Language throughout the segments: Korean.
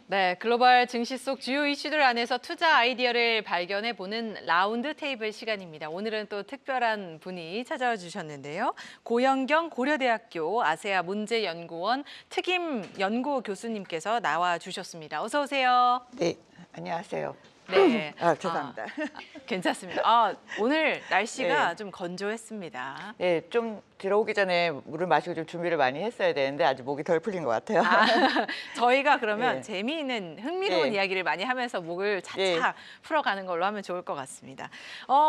네, 글로벌 증시 속 주요 이슈들 안에서 투자 아이디어를 발견해보는 라운드 테이블 시간입니다. 오늘은 또 특별한 분이 찾아와 주셨는데요. 고영경 고려대학교 아세아 문제연구원 특임 연구 교수님께서 나와 주셨습니다. 어서 오세요. 네, 안녕하세요. 네, 죄송합니다. 괜찮습니다. 오늘 날씨가 네. 좀 건조했습니다. 네, 좀 들어오기 전에 물을 마시고 좀 준비를 많이 했어야 되는데 아직 목이 덜 풀린 것 같아요. 저희가 그러면 네. 재미있는 흥미로운 네. 이야기를 많이 하면서 목을 차차 네. 풀어가는 걸로 하면 좋을 것 같습니다.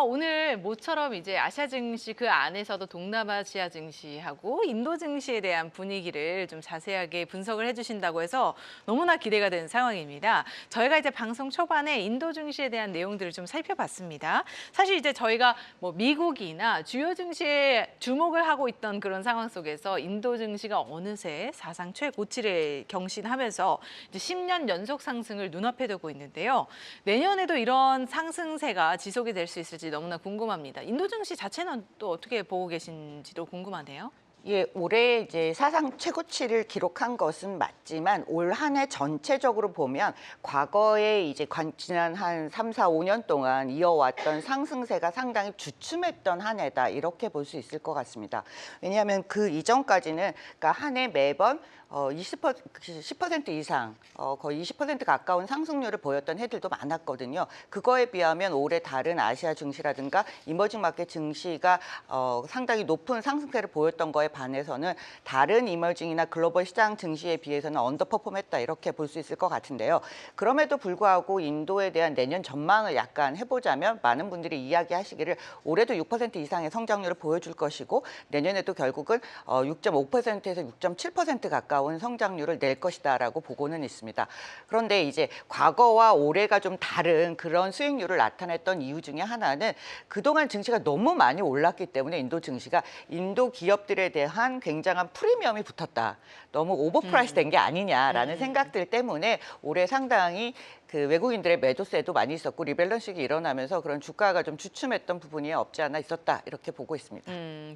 오늘 모처럼 이제 아시아 증시 그 안에서도 동남아시아 증시하고 인도 증시에 대한 분위기를 좀 자세하게 분석을 해주신다고 해서 너무나 기대가 되는 상황입니다. 저희가 이제 방송 초반에 인도 증시에 대한 내용들을 좀 살펴봤습니다. 사실 이제 저희가 뭐 미국이나 주요 증시에 주목을 하고 있던 그런 상황 속에서 인도 증시가 어느새 사상 최고치를 경신하면서 이제 10년 연속 상승을 눈앞에 두고 있는데요. 내년에도 이런 상승세가 지속이 될 수 있을지 너무나 궁금합니다. 인도 증시 자체는 또 어떻게 보고 계신지도 궁금하네요. 예, 올해 이제 사상 최고치를 기록한 것은 맞지만 올 한 해 전체적으로 보면 과거에 이제 지난 한 3, 4, 5년 동안 이어왔던 상승세가 상당히 주춤했던 한 해다 이렇게 볼 수 있을 것 같습니다. 왜냐하면 그 이전까지는 그러니까 한 해 매번 10% 이상, 거의 20% 가까운 상승률을 보였던 해들도 많았거든요. 그거에 비하면 올해 다른 아시아 증시라든가 이머징 마켓 증시가 상당히 높은 상승세를 보였던 거에 반해서는 다른 이머징이나 글로벌 시장 증시에 비해서는 언더퍼폼했다 이렇게 볼 수 있을 것 같은데요. 그럼에도 불구하고 인도에 대한 내년 전망을 약간 해보자면 많은 분들이 이야기하시기를 올해도 6% 이상의 성장률을 보여줄 것이고 내년에도 결국은 6.5%에서 6.7% 가까운 성장률을 낼 것이다라고 보고는 있습니다. 그런데 이제 과거와 올해가 좀 다른 그런 수익률을 나타냈던 이유 중에 하나는 그동안 증시가 너무 많이 올랐기 때문에 인도 증시가 인도 기업들에 대한 굉장한 프리미엄이 붙었다. 너무 오버프라이스 된 게 아니냐라는 생각들 때문에 올해 상당히 그 외국인들의 매도세도 많이 있었고 리밸런싱이 일어나면서 그런 주가가 좀 주춤했던 부분이 없지 않아 있었다 이렇게 보고 있습니다.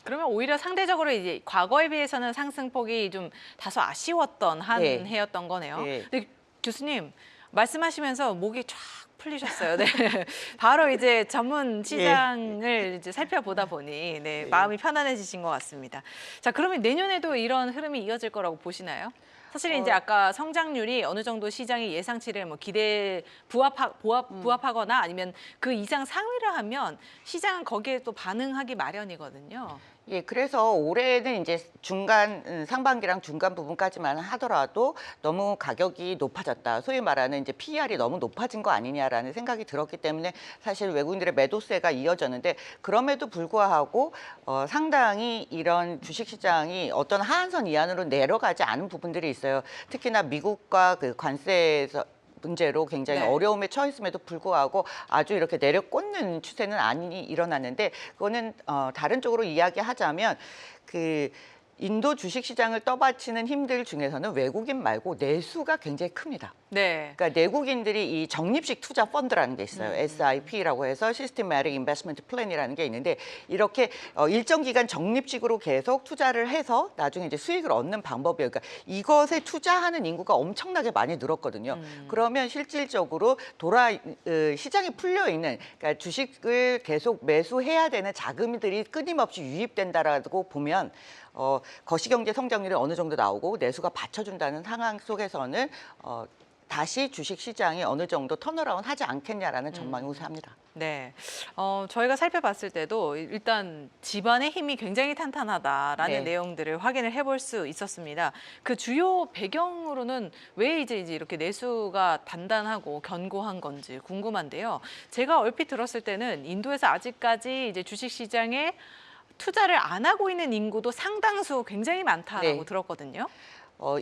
그러면 오히려 상대적으로 이제 과거에 비해서는 상승폭이 좀 다소 아쉬웠던 한 네. 해였던 거네요. 네. 근데 교수님 말씀하시면서 목이 쫙 풀리셨어요. 네. 바로 이제 전문 시장을 이제 살펴보다 보니 네, 마음이 편안해지신 것 같습니다. 자, 그러면 내년에도 이런 흐름이 이어질 거라고 보시나요? 사실 이제 아까 성장률이 어느 정도 시장의 예상치를 뭐 기대 부합하거나 아니면 그 이상 상회를 하면 시장은 거기에 또 반응하기 마련이거든요. 예, 그래서 올해는 이제 중간 상반기랑 중간 부분까지만 하더라도 너무 가격이 높아졌다. 소위 말하는 이제 PER이 너무 높아진 거 아니냐라는 생각이 들었기 때문에 사실 외국인들의 매도세가 이어졌는데 그럼에도 불구하고 상당히 이런 주식시장이 어떤 하한선 이하로 내려가지 않은 부분들이 있어요. 특히나 미국과 그 관세에서 문제로 굉장히 네. 어려움에 처했음에도 불구하고 아주 이렇게 내려꽂는 추세는 아니 일어났는데 그거는 다른 쪽으로 이야기하자면 그 인도 주식시장을 떠받치는 힘들 중에서는 외국인 말고 내수가 굉장히 큽니다. 네. 그러니까 내국인들이 이 적립식 투자 펀드라는 게 있어요. SIP라고 해서 Systematic Investment Plan이라는 게 있는데 이렇게 일정 기간 적립식으로 계속 투자를 해서 나중에 이제 수익을 얻는 방법이에요. 그러니까 이것에 투자하는 인구가 엄청나게 많이 늘었거든요. 그러면 실질적으로 시장이 풀려 있는 그러니까 주식을 계속 매수해야 되는 자금들이 끊임없이 유입된다라고 보면 거시경제 성장률이 어느 정도 나오고 내수가 받쳐준다는 상황 속에서는 다시 주식 시장이 어느 정도 턴어라운드 하지 않겠냐라는 전망이 우세합니다. 네, 저희가 살펴봤을 때도 일단 집안의 힘이 굉장히 탄탄하다라는 네. 내용들을 확인을 해볼 수 있었습니다. 그 주요 배경으로는 왜 이제 이렇게 내수가 단단하고 견고한 건지 궁금한데요. 제가 얼핏 들었을 때는 인도에서 아직까지 이제 주식 시장에 투자를 안 하고 있는 인구도 상당수 굉장히 많다라고 네. 들었거든요.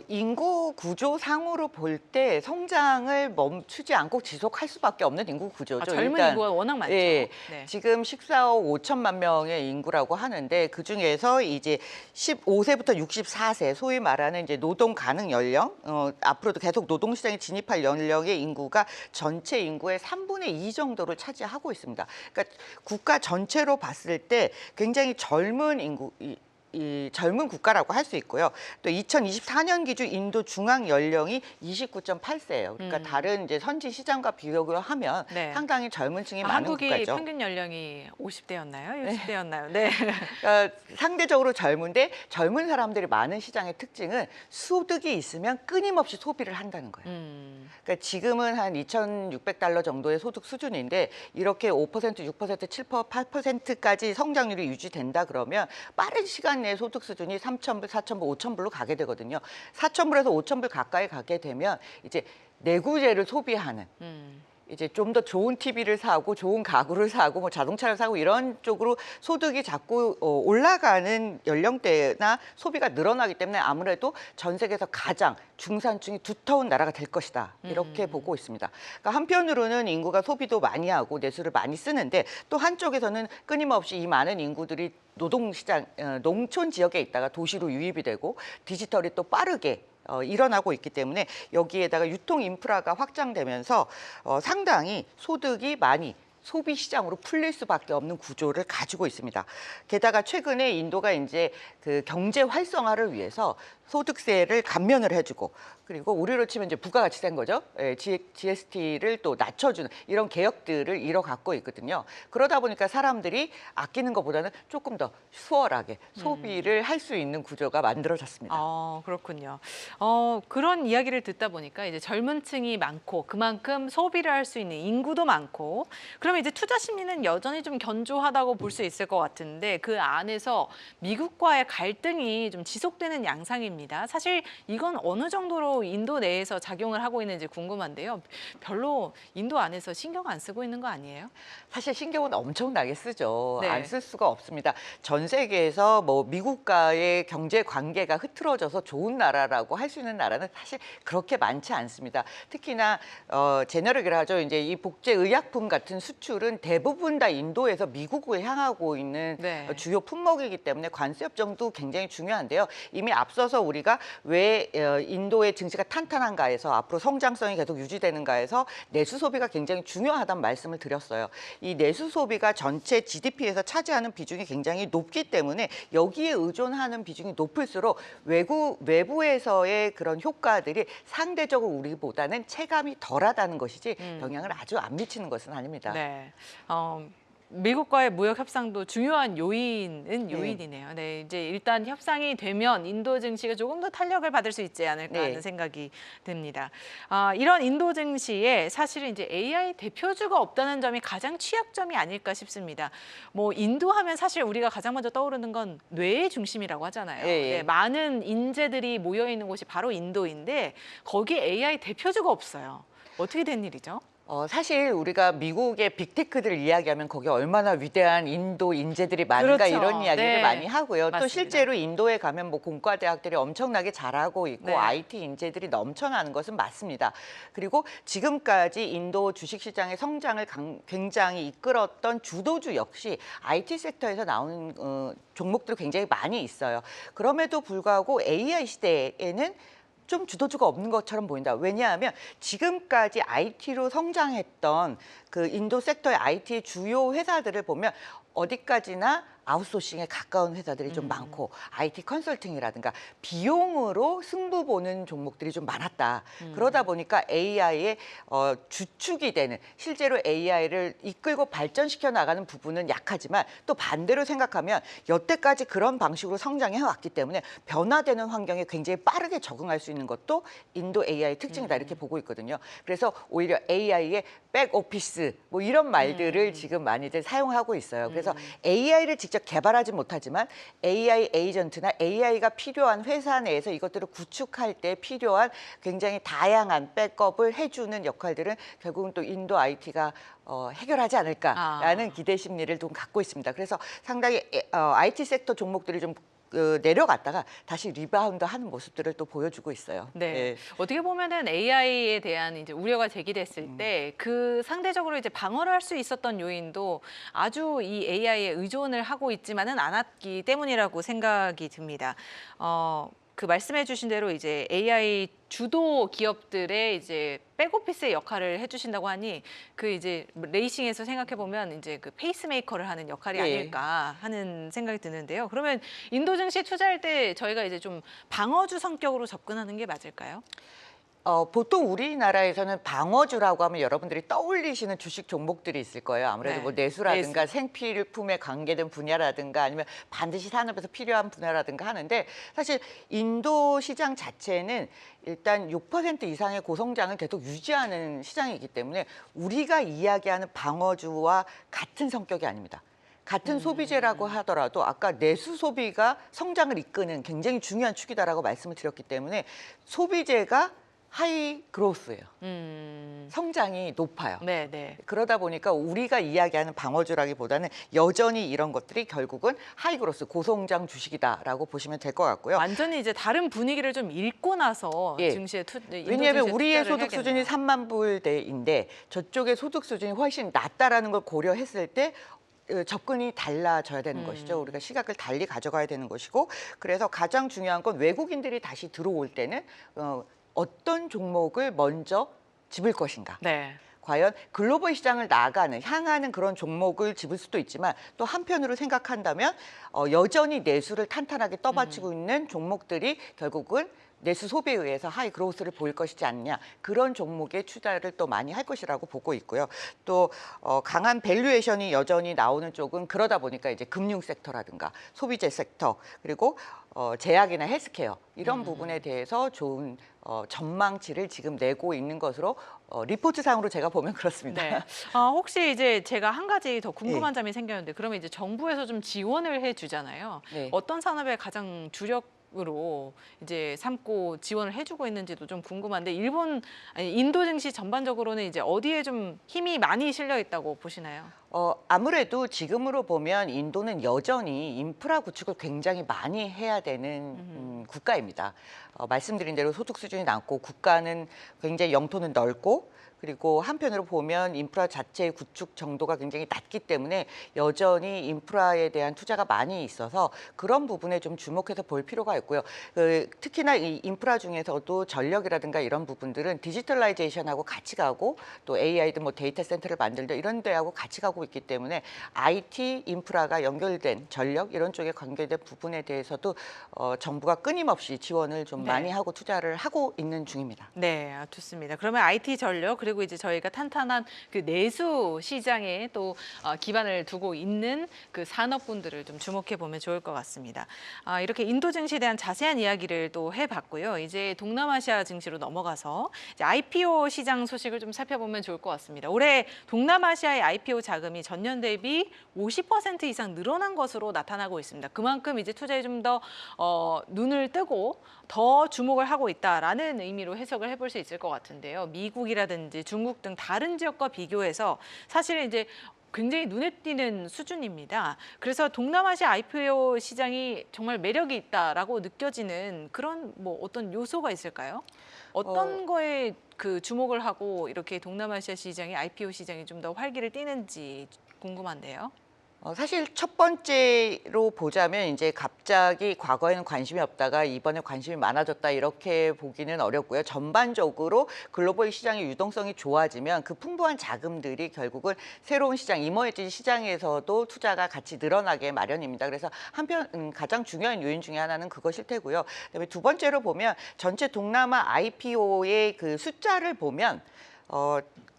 인구 구조상으로 볼 때 성장을 멈추지 않고 지속할 수밖에 없는 인구 구조죠. 젊은 일단, 인구가 워낙 많죠. 예, 네. 지금 14억 5천만 명의 인구라고 하는데 그 중에서 이제 15세부터 64세 소위 말하는 이제 노동 가능 연령, 앞으로도 계속 노동 시장에 진입할 연령의 인구가 전체 인구의 3분의 2 정도를 차지하고 있습니다. 그러니까 국가 전체로 봤을 때 굉장히 젊은 인구 이 젊은 국가라고 할 수 있고요. 또 2024년 기준 인도 중앙 연령이 29.8세예요. 그러니까 다른 이제 선진 시장과 비교를 하면 네. 상당히 젊은 층이 많은 한국이 국가죠. 평균 연령이 50대였나요? 60대였나요? 네. 그러니까 상대적으로 젊은데 젊은 사람들이 많은 시장의 특징은 소득이 있으면 끊임없이 소비를 한다는 거예요. 그러니까 지금은 한 2,600달러 정도의 소득 수준인데 이렇게 5%, 6%, 7%, 8%까지 성장률이 유지된다 그러면 빠른 시간 내에 소득 수준이 3,000불, 4,000불, 5,000불로 가게 되거든요. 4,000불에서 5,000불 가까이 가게 되면 이제 내구재를 소비하는 이제 좀 더 좋은 TV를 사고 좋은 가구를 사고 뭐 자동차를 사고 이런 쪽으로 소득이 자꾸 올라가는 연령대나 소비가 늘어나기 때문에 아무래도 전 세계에서 가장 중산층이 두터운 나라가 될 것이다 이렇게 보고 있습니다. 그러니까 한편으로는 인구가 소비도 많이 하고 내수를 많이 쓰는데 또 한쪽에서는 끊임없이 이 많은 인구들이 노동시장, 농촌 지역에 있다가 도시로 유입이 되고 디지털이 또 빠르게 일어나고 있기 때문에 여기에다가 유통 인프라가 확장되면서 상당히 소득이 많이 소비 시장으로 풀릴 수밖에 없는 구조를 가지고 있습니다. 게다가 최근에 인도가 이제 그 경제 활성화를 위해서 소득세를 감면을 해주고 그리고 우리로 치면 이제 부가가치세인 거죠. GST를 또 낮춰주는 이런 개혁들을 이뤄갖고 있거든요. 그러다 보니까 사람들이 아끼는 것보다는 조금 더 수월하게 소비를 할 수 있는 구조가 만들어졌습니다. 그렇군요. 그런 이야기를 듣다 보니까 이제 젊은 층이 많고 그만큼 소비를 할 수 있는 인구도 많고 그러면 이제 투자 심리는 여전히 좀 견조하다고 볼 수 있을 것 같은데 그 안에서 미국과의 갈등이 좀 지속되는 양상입니다. 사실 이건 어느 정도로 인도 내에서 작용을 하고 있는지 궁금한데요. 별로 인도 안에서 신경 안 쓰고 있는 거 아니에요? 사실 신경은 엄청나게 쓰죠. 네. 안 쓸 수가 없습니다. 전 세계에서 뭐 미국과의 경제 관계가 흐트러져서 좋은 나라라고 할 수 있는 나라는 사실 그렇게 많지 않습니다. 특히나 제너릭이라 하죠. 이제 이 복제 의약품 같은 수출은 대부분 다 인도에서 미국을 향하고 있는 네. 주요 품목이기 때문에 관세 협정도 굉장히 중요한데요. 이미 앞서서 우리가 왜 인도의 증시가 탄탄한가에서 앞으로 성장성이 계속 유지되는가에서 내수 소비가 굉장히 중요하다는 말씀을 드렸어요. 이 내수 소비가 전체 GDP에서 차지하는 비중이 굉장히 높기 때문에 여기에 의존하는 비중이 높을수록 외부에서의 그런 효과들이 상대적으로 우리보다는 체감이 덜하다는 것이지 영향을 아주 안 미치는 것은 아닙니다. 네. 미국과의 무역 협상도 중요한 요인이네요. 네, 이제 일단 협상이 되면 인도 증시가 조금 더 탄력을 받을 수 있지 않을까 네. 하는 생각이 듭니다. 이런 인도 증시에 사실은 이제 AI 대표주가 없다는 점이 가장 취약점이 아닐까 싶습니다. 뭐 인도하면 사실 우리가 가장 먼저 떠오르는 건 뇌의 중심이라고 하잖아요. 예, 예. 네, 많은 인재들이 모여 있는 곳이 바로 인도인데 거기에 AI 대표주가 없어요. 어떻게 된 일이죠? 사실 우리가 미국의 빅테크들을 이야기하면 거기 얼마나 위대한 인도 인재들이 많은가 그렇죠. 이런 이야기를 네. 많이 하고요. 맞습니다. 또 실제로 인도에 가면 뭐 공과대학들이 엄청나게 잘하고 있고 네. IT 인재들이 넘쳐나는 것은 맞습니다. 그리고 지금까지 인도 주식시장의 성장을 굉장히 이끌었던 주도주 역시 IT 섹터에서 나오는 종목들이 굉장히 많이 있어요. 그럼에도 불구하고 AI 시대에는 좀 주도주가 없는 것처럼 보인다. 왜냐하면 지금까지 IT로 성장했던 그 인도 섹터의 IT 주요 회사들을 보면 어디까지나 아웃소싱에 가까운 회사들이 좀 많고 IT 컨설팅이라든가 비용으로 승부 보는 종목들이 좀 많았다. 그러다 보니까 AI의 주축이 되는 실제로 AI를 이끌고 발전시켜 나가는 부분은 약하지만 또 반대로 생각하면 여태까지 그런 방식으로 성장해 왔기 때문에 변화되는 환경에 굉장히 빠르게 적응할 수 있는 것도 인도 AI 특징이다 이렇게 보고 있거든요. 그래서 오히려 AI의 백오피스 뭐 이런 말들을 지금 많이들 사용하고 있어요. 그래서 AI를 직접 개발하지 못하지만 AI 에이전트나 AI가 필요한 회사 내에서 이것들을 구축할 때 필요한 굉장히 다양한 백업을 해주는 역할들은 결국은 또 인도 IT가 해결하지 않을까라는 기대 심리를 좀 갖고 있습니다. 그래서 상당히 IT 섹터 종목들이 좀 내려갔다가 다시 리바운드 하는 모습들을 또 보여주고 있어요. 네. 예. 어떻게 보면은 AI에 대한 이제 우려가 제기됐을 때 그 상대적으로 이제 방어를 할 수 있었던 요인도 아주 이 AI에 의존을 하고 있지만은 않았기 때문이라고 생각이 듭니다. 그 말씀해주신 대로 이제 AI 주도 기업들의 이제 백오피스의 역할을 해주신다고 하니 그 이제 레이싱에서 생각해 보면 이제 그 페이스메이커를 하는 역할이 예. 아닐까 하는 생각이 드는데요. 그러면 인도 증시 투자할 때 저희가 이제 좀 방어주 성격으로 접근하는 게 맞을까요? 보통 우리나라에서는 방어주라고 하면 여러분들이 떠올리시는 주식 종목들이 있을 거예요. 아무래도 네. 뭐 내수라든가 생필품에 관계된 분야라든가 아니면 반드시 산업에서 필요한 분야라든가 하는데 사실 인도 시장 자체는 일단 6% 이상의 고성장을 계속 유지하는 시장이기 때문에 우리가 이야기하는 방어주와 같은 성격이 아닙니다. 같은 소비재라고 하더라도 아까 내수 소비가 성장을 이끄는 굉장히 중요한 축이다라고 말씀을 드렸기 때문에 소비재가 하이 그로스예요. 성장이 높아요. 네, 네. 그러다 보니까 우리가 이야기하는 방어주라기보다는 여전히 이런 것들이 결국은 하이 그로스 고성장 주식이다라고 보시면 될 것 같고요. 완전히 이제 다른 분위기를 좀 읽고 나서 예. 증시에 왜냐하면 우리의 투자를 소득 수준이 해야겠네요. 3만 불대인데 저쪽의 소득 수준이 훨씬 낮다라는 걸 고려했을 때 접근이 달라져야 되는 것이죠. 우리가 시각을 달리 가져가야 되는 것이고 그래서 가장 중요한 건 외국인들이 다시 들어올 때는 어떤 종목을 먼저 집을 것인가. 네. 과연 글로벌 시장을 향하는 그런 종목을 집을 수도 있지만 또 한편으로 생각한다면 여전히 내수를 탄탄하게 떠받치고 있는 종목들이 결국은 내수 소비에 의해서 하이 그로스를 보일 것이지 않냐 그런 종목에 투자를 또 많이 할 것이라고 보고 있고요. 또 강한 밸류에이션이 여전히 나오는 쪽은 그러다 보니까 이제 금융 섹터라든가 소비재 섹터 그리고 제약이나 헬스케어 이런 부분에 대해서 좋은 전망치를 지금 내고 있는 것으로 리포트상으로 제가 보면 그렇습니다. 네. 혹시 이제 제가 한 가지 더 궁금한 점이 생겼는데 그러면 이제 정부에서 좀 지원을 해주잖아요. 네. 어떤 산업에 가장 주력으로 이제 삼고 지원을 해주고 있는지도 좀 궁금한데 인도 증시 전반적으로는 이제 어디에 좀 힘이 많이 실려 있다고 보시나요? 아무래도 지금으로 보면 인도는 여전히 인프라 구축을 굉장히 많이 해야 되는 국가입니다. 말씀드린 대로 소득 수준이 낮고 국가는 굉장히 영토는 넓고 그리고 한편으로 보면 인프라 자체의 구축 정도가 굉장히 낮기 때문에 여전히 인프라에 대한 투자가 많이 있어서 그런 부분에 좀 주목해서 볼 필요가 있고요. 특히나 이 인프라 중에서도 전력이라든가 이런 부분들은 디지털라이제이션하고 같이 가고 또 AI든 뭐 데이터 센터를 만들든 이런 데하고 같이 가고 있기 때문에 IT 인프라가 연결된 전력 이런 쪽에 관계된 부분에 대해서도 정부가 끊임없이 지원을 좀 네. 많이 하고 투자를 하고 있는 중입니다. 네, 좋습니다. 그러면 IT 전력 그리고 이제 저희가 탄탄한 그 내수 시장에 또 기반을 두고 있는 그 산업군들을 좀 주목해 보면 좋을 것 같습니다. 이렇게 인도 증시에 대한 자세한 이야기를 또 해봤고요. 이제 동남아시아 증시로 넘어가서 이제 IPO 시장 소식을 좀 살펴보면 좋을 것 같습니다. 올해 동남아시아의 IPO 자금이 전년 대비 50% 이상 늘어난 것으로 나타나고 있습니다. 그만큼 이제 투자에 좀 더 눈을 뜨고 더 주목을 하고 있다라는 의미로 해석을 해볼 수 있을 것 같은데요. 미국이라든지 중국 등 다른 지역과 비교해서 사실 이제 굉장히 눈에 띄는 수준입니다. 그래서 동남아시아 IPO 시장이 정말 매력이 있다라고 느껴지는 그런 뭐 어떤 요소가 있을까요? 어떤 거에 그 주목을 하고 이렇게 동남아시아 시장이 IPO 시장이 좀 더 활기를 띠는지 궁금한데요. 사실 첫 번째로 보자면 이제 갑자기 과거에는 관심이 없다가 이번에 관심이 많아졌다 이렇게 보기는 어렵고요. 전반적으로 글로벌 시장의 유동성이 좋아지면 그 풍부한 자금들이 결국은 새로운 시장, 이머지 시장에서도 투자가 같이 늘어나게 마련입니다. 그래서 한편 가장 중요한 요인 중에 하나는 그것일 테고요. 그다음에 두 번째로 보면 전체 동남아 IPO의 그 숫자를 보면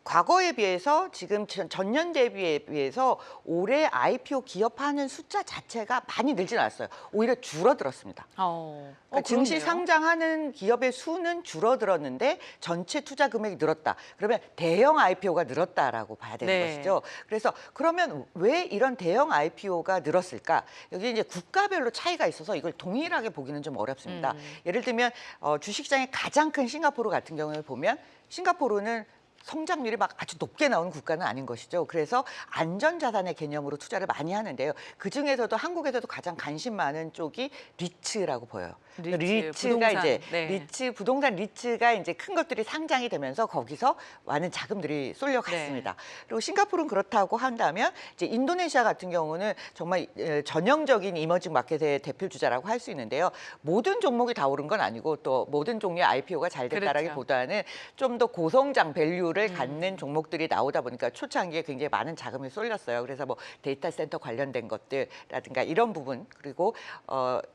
과거에 비해서 지금 전년 대비에 비해서 올해 IPO 기업하는 숫자 자체가 많이 늘진 않았어요. 오히려 줄어들었습니다. 그러니까 증시 그렇네요. 상장하는 기업의 수는 줄어들었는데 전체 투자 금액이 늘었다. 그러면 대형 IPO가 늘었다라고 봐야 되는 네. 것이죠. 그래서 그러면 왜 이런 대형 IPO가 늘었을까? 여기 이제 국가별로 차이가 있어서 이걸 동일하게 보기는 좀 어렵습니다. 예를 들면 주식시장의 가장 큰 싱가포르 같은 경우를 보면 싱가포르는 성장률이 막 아주 높게 나오는 국가는 아닌 것이죠. 그래서 안전자산의 개념으로 투자를 많이 하는데요. 그중에서도 한국에서도 가장 관심 많은 쪽이 리츠라고 보여요. 리츠가 부동산. 이제 네. 부동산 리츠가 이제 큰 것들이 상장이 되면서 거기서 많은 자금들이 쏠려갔습니다. 그리고 싱가포르는 그렇다고 한다면 이제 인도네시아 같은 경우는 정말 전형적인 이머징 마켓의 대표 주자라고 할 수 있는데요. 모든 종목이 다 오른 건 아니고 또 모든 종류의 IPO가 잘 됐다라기보다는 좀 더 고성장 밸류를 갖는 종목들이 나오다 보니까 초창기에 굉장히 많은 자금이 쏠렸어요. 그래서 뭐 데이터 센터 관련된 것들라든가 이런 부분 그리고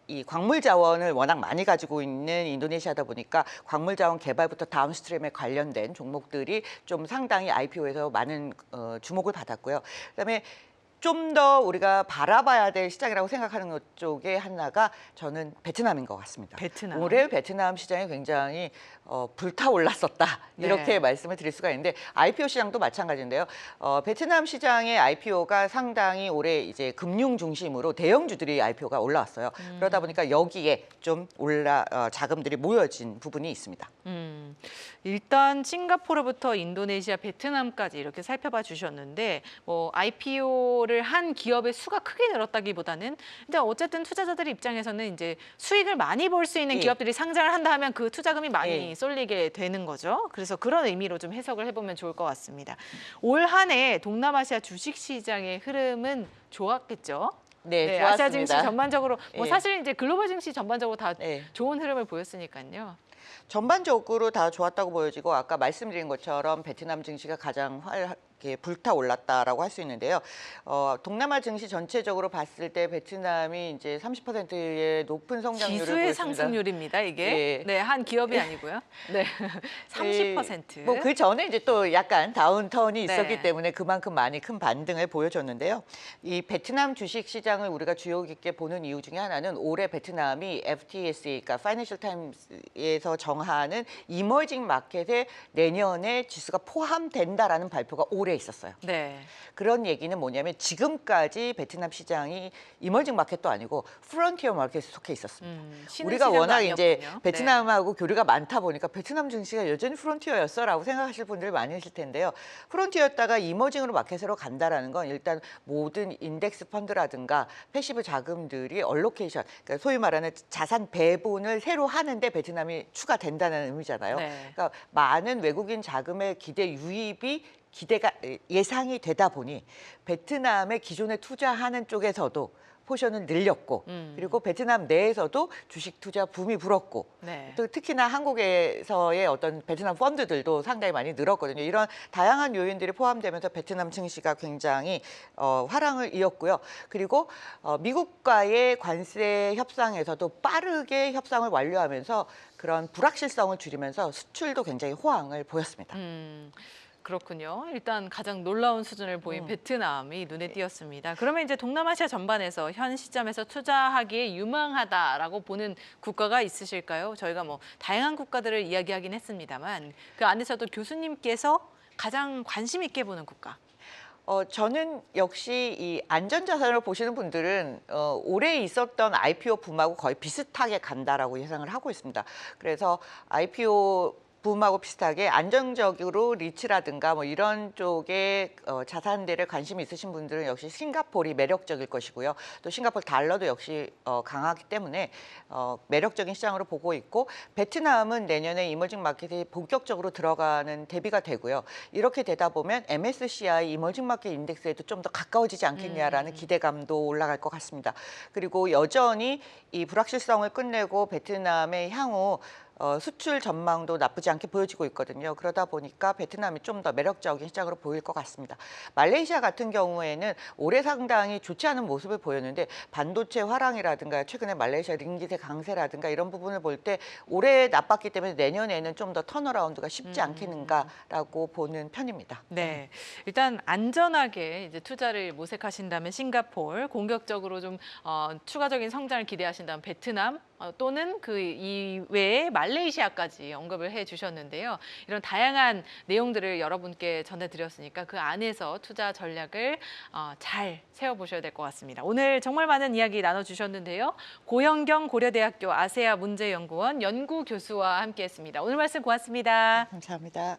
이 광물 자원을 워낙 많이 가지고 있는 인도네시아다 보니까 광물 자원 개발부터 다운스트림에 관련된 종목들이 좀 상당히 IPO에서 많은 주목을 받았고요. 그다음에 좀 더 우리가 바라봐야 될 시장이라고 생각하는 것 쪽에 하나가 저는 베트남인 것 같습니다. 베트남. 올해 베트남 시장이 굉장히 불타올랐었다 이렇게 네. 말씀을 드릴 수가 있는데 IPO 시장도 마찬가지인데요. 베트남 시장의 IPO가 상당히 올해 이제 금융 중심으로 대형주들이 IPO가 올라왔어요. 그러다 보니까 여기에 좀 자금들이 모여진 부분이 있습니다. 일단 싱가포르부터 인도네시아, 베트남까지 이렇게 살펴봐 주셨는데 뭐 IPO를 한 기업의 수가 크게 늘었다기보다는 근데 어쨌든 투자자들 입장에서는 이제 수익을 많이 볼 수 있는 예. 기업들이 상장을 한다 하면 그 투자금이 많이 예. 쏠리게 되는 거죠. 그래서 그런 의미로 좀 해석을 해보면 좋을 것 같습니다. 올 한 해 동남아시아 주식시장의 흐름은 좋았겠죠? 네, 아시아 증시 좋았습니다. 전반적으로 뭐 예. 사실 이제 글로벌 증시 전반적으로 다 네. 좋은 흐름을 보였으니까요. 전반적으로 다 좋았다고 보여지고 아까 말씀드린 것처럼 베트남 증시가 가장 활하게 불타올랐다라고 할 수 있는데요. 동남아 증시 전체적으로 봤을 때 베트남이 이제 30%의 높은 성장률을 지수의 보였습니다. 상승률입니다, 이게. 예. 네, 한 기업이 아니고요. 네. 30%. 뭐 그 전에 이제 또 약간 다운턴이 있었기 네. 때문에 그만큼 많이 큰 반등을 보여줬는데요. 이 베트남 주식 시장을 우리가 주의 깊게 보는 이유 중에 하나는 올해 베트남이 FTSE, 그러니까 파이낸셜 타임스에서 정하는 이머징 마켓에 내년에 지수가 포함된다라는 발표가 올해 있었어요. 네. 그런 얘기는 뭐냐면 지금까지 베트남 시장이 이머징 마켓도 아니고 프론티어 마켓에 속해 있었습니다. 신흥 우리가 시장도 워낙 이제 아니었군요. 베트남하고 교류가 많다 보니까 베트남 증시가 여전히 프론티어였어라고 생각하실 분들이 많으실 텐데요. 프론티어였다가 이머징으로 마켓으로 간다라는 건 일단 모든 인덱스 펀드라든가 패시브 자금들이 얼로케이션, 그러니까 소위 말하는 자산 배분을 새로 하는데 베트남이 추가된다는 의미잖아요. 네. 그러니까 많은 외국인 자금의 기대 유입이 기대가 예상이 되다 보니 베트남의 기존에 투자하는 쪽에서도 포션은 늘렸고 그리고 베트남 내에서도 주식 투자 붐이 불었고 네. 또 특히나 한국에서의 어떤 베트남 펀드들도 상당히 많이 늘었거든요. 이런 다양한 요인들이 포함되면서 베트남 증시가 굉장히 화랑을 이었고요. 그리고 미국과의 관세 협상에서도 빠르게 협상을 완료하면서 그런 불확실성을 줄이면서 수출도 굉장히 호황을 보였습니다. 그렇군요. 일단 가장 놀라운 수준을 보인 베트남이 눈에 띄었습니다. 그러면 이제 동남아시아 전반에서 현 시점에서 투자하기에 유망하다라고 보는 국가가 있으실까요? 저희가 뭐 다양한 국가들을 이야기하긴 했습니다만 그 안에서도 교수님께서 가장 관심 있게 보는 국가. 저는 역시 이 안전자산을 보시는 분들은 올해 있었던 IPO 붐하고 거의 비슷하게 간다라고 예상을 하고 있습니다. 그래서 IPO 붐하고 비슷하게 안정적으로 리츠라든가 뭐 이런 쪽에 자산들에 관심이 있으신 분들은 역시 싱가포르이 매력적일 것이고요. 또 싱가포르 달러도 역시 강하기 때문에 매력적인 시장으로 보고 있고 베트남은 내년에 이머징 마켓에 본격적으로 들어가는 대비가 되고요. 이렇게 되다 보면 MSCI 이머징 마켓 인덱스에도 좀 더 가까워지지 않겠냐라는 기대감도 올라갈 것 같습니다. 그리고 여전히 이 불확실성을 끝내고 베트남의 향후 수출 전망도 나쁘지 않게 보여지고 있거든요. 그러다 보니까 베트남이 좀 더 매력적인 시장으로 보일 것 같습니다. 말레이시아 같은 경우에는 올해 상당히 좋지 않은 모습을 보였는데 반도체 화랑이라든가 최근에 말레이시아 링깃의 강세라든가 이런 부분을 볼 때 올해 나빴기 때문에 내년에는 좀 더 턴어라운드가 쉽지 않겠는가라고 보는 편입니다. 네, 일단 안전하게 이제 투자를 모색하신다면 싱가포르, 공격적으로 좀 추가적인 성장을 기대하신다면 베트남 또는 그 이외에 말레이시아까지 언급을 해주셨는데요. 이런 다양한 내용들을 여러분께 전해드렸으니까 그 안에서 투자 전략을 잘 세워보셔야 될 것 같습니다. 오늘 정말 많은 이야기 나눠주셨는데요. 고영경 고려대학교 아세아 문제연구원 연구교수와 함께했습니다. 오늘 말씀 고맙습니다. 감사합니다.